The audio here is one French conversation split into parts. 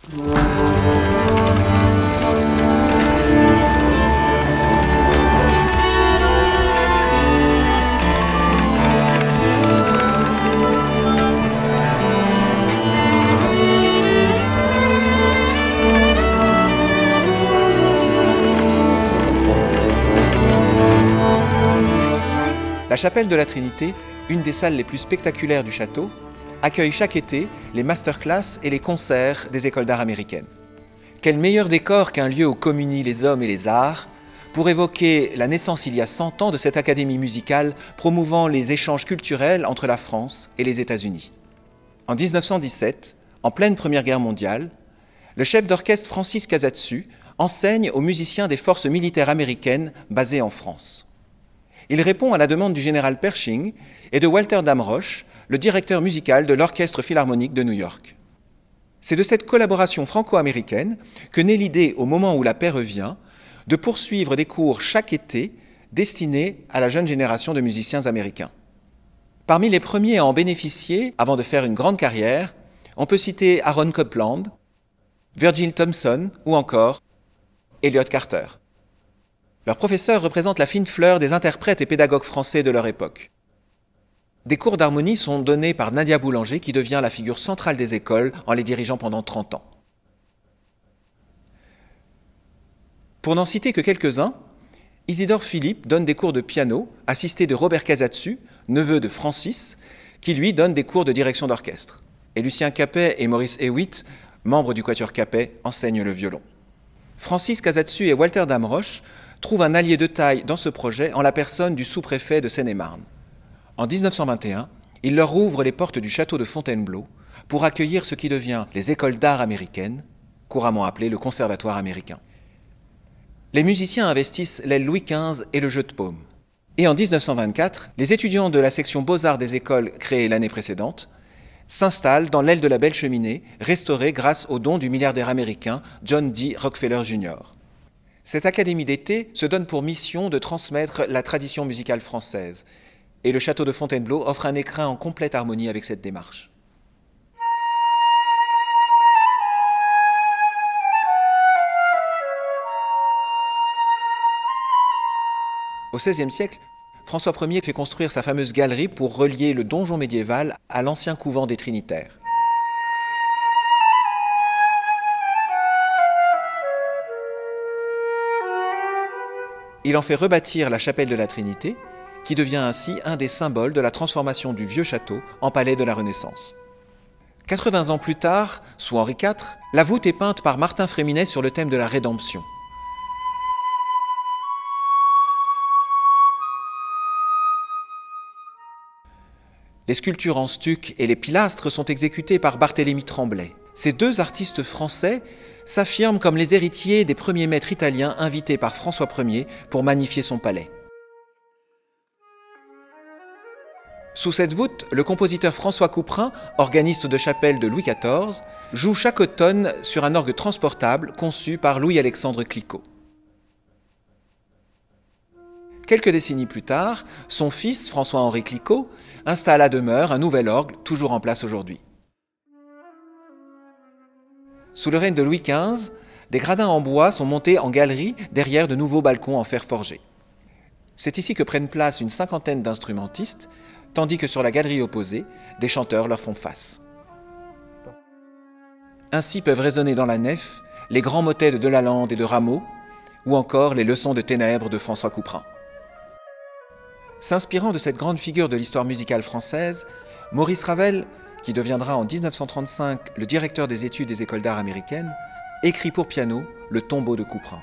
La chapelle de la Trinité, une des salles les plus spectaculaires du château, accueille chaque été les masterclass et les concerts des écoles d'art américaines. Quel meilleur décor qu'un lieu où communient les hommes et les arts pour évoquer la naissance il y a 100 ans de cette académie musicale promouvant les échanges culturels entre la France et les États-Unis. En 1917, en pleine Première Guerre mondiale, le chef d'orchestre Francis Casatsu enseigne aux musiciens des forces militaires américaines basées en France. Il répond à la demande du général Pershing et de Walter Damrosch, le directeur musical de l'Orchestre Philharmonique de New York. C'est de cette collaboration franco-américaine que naît l'idée, au moment où la paix revient, de poursuivre des cours chaque été destinés à la jeune génération de musiciens américains. Parmi les premiers à en bénéficier, avant de faire une grande carrière, on peut citer Aaron Copland, Virgil Thomson ou encore Elliott Carter. Leurs professeurs représentent la fine fleur des interprètes et pédagogues français de leur époque. Des cours d'harmonie sont donnés par Nadia Boulanger, qui devient la figure centrale des écoles en les dirigeant pendant 30 ans. Pour n'en citer que quelques-uns, Isidore Philippe donne des cours de piano, assisté de Robert Casatsu, neveu de Francis, qui lui donne des cours de direction d'orchestre. Et Lucien Capet et Maurice Hewitt, membres du Quatuor Capet, enseignent le violon. Francis Casatsu et Walter Damrosch trouvent un allié de taille dans ce projet en la personne du sous-préfet de Seine-et-Marne. En 1921, il leur ouvre les portes du château de Fontainebleau pour accueillir ce qui devient les écoles d'art américaines, couramment appelées le Conservatoire américain. Les musiciens investissent l'aile Louis XV et le jeu de paume. Et en 1924, les étudiants de la section Beaux-Arts des écoles créées l'année précédente s'installent dans l'aile de la Belle Cheminée, restaurée grâce aux dons du milliardaire américain John D. Rockefeller Jr. Cette académie d'été se donne pour mission de transmettre la tradition musicale française. Et le château de Fontainebleau offre un écrin en complète harmonie avec cette démarche. Au XVIe siècle, François Ier fait construire sa fameuse galerie pour relier le donjon médiéval à l'ancien couvent des Trinitaires. Il en fait rebâtir la chapelle de la Trinité, qui devient ainsi un des symboles de la transformation du vieux château en palais de la Renaissance. 80 ans plus tard, sous Henri IV, la voûte est peinte par Martin Fréminet sur le thème de la rédemption. Les sculptures en stuc et les pilastres sont exécutées par Barthélemy Tremblay. Ces deux artistes français s'affirment comme les héritiers des premiers maîtres italiens invités par François Ier pour magnifier son palais. Sous cette voûte, le compositeur François Couperin, organiste de chapelle de Louis XIV, joue chaque automne sur un orgue transportable conçu par Louis-Alexandre Clicquot. Quelques décennies plus tard, son fils, François-Henri Clicquot, installe à demeure un nouvel orgue, toujours en place aujourd'hui. Sous le règne de Louis XV, des gradins en bois sont montés en galerie derrière de nouveaux balcons en fer forgé. C'est ici que prennent place une cinquantaine d'instrumentistes, tandis que sur la galerie opposée, des chanteurs leur font face. Ainsi peuvent résonner dans la nef les grands motets de Delalande et de Rameau, ou encore les leçons de ténèbres de François Couperin. S'inspirant de cette grande figure de l'histoire musicale française, Maurice Ravel, qui deviendra en 1935 le directeur des études des écoles d'art américaines, écrit pour piano Le tombeau de Couperin.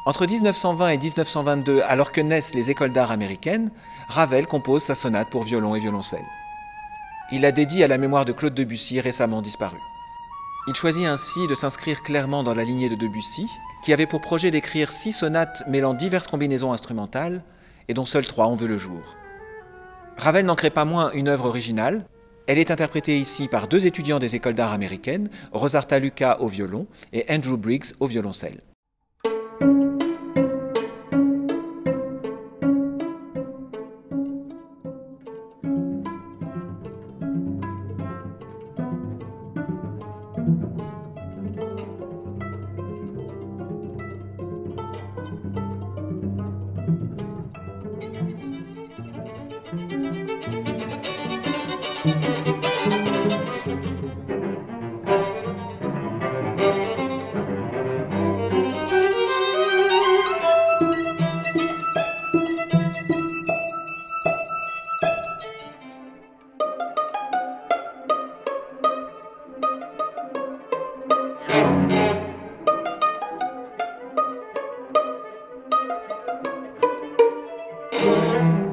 Entre 1920 et 1922, alors que naissent les écoles d'art américaines, Ravel compose sa sonate pour violon et violoncelle. Il la dédie à la mémoire de Claude Debussy, récemment disparu. Il choisit ainsi de s'inscrire clairement dans la lignée de Debussy, qui avait pour projet d'écrire 6 sonates mêlant diverses combinaisons instrumentales, et dont seules 3 ont vu le jour. Ravel n'en crée pas moins une œuvre originale. Elle est interprétée ici par 2 étudiants des écoles d'art américaines, Rosarta Lucas au violon et Andrew Briggs au violoncelle. Thank you.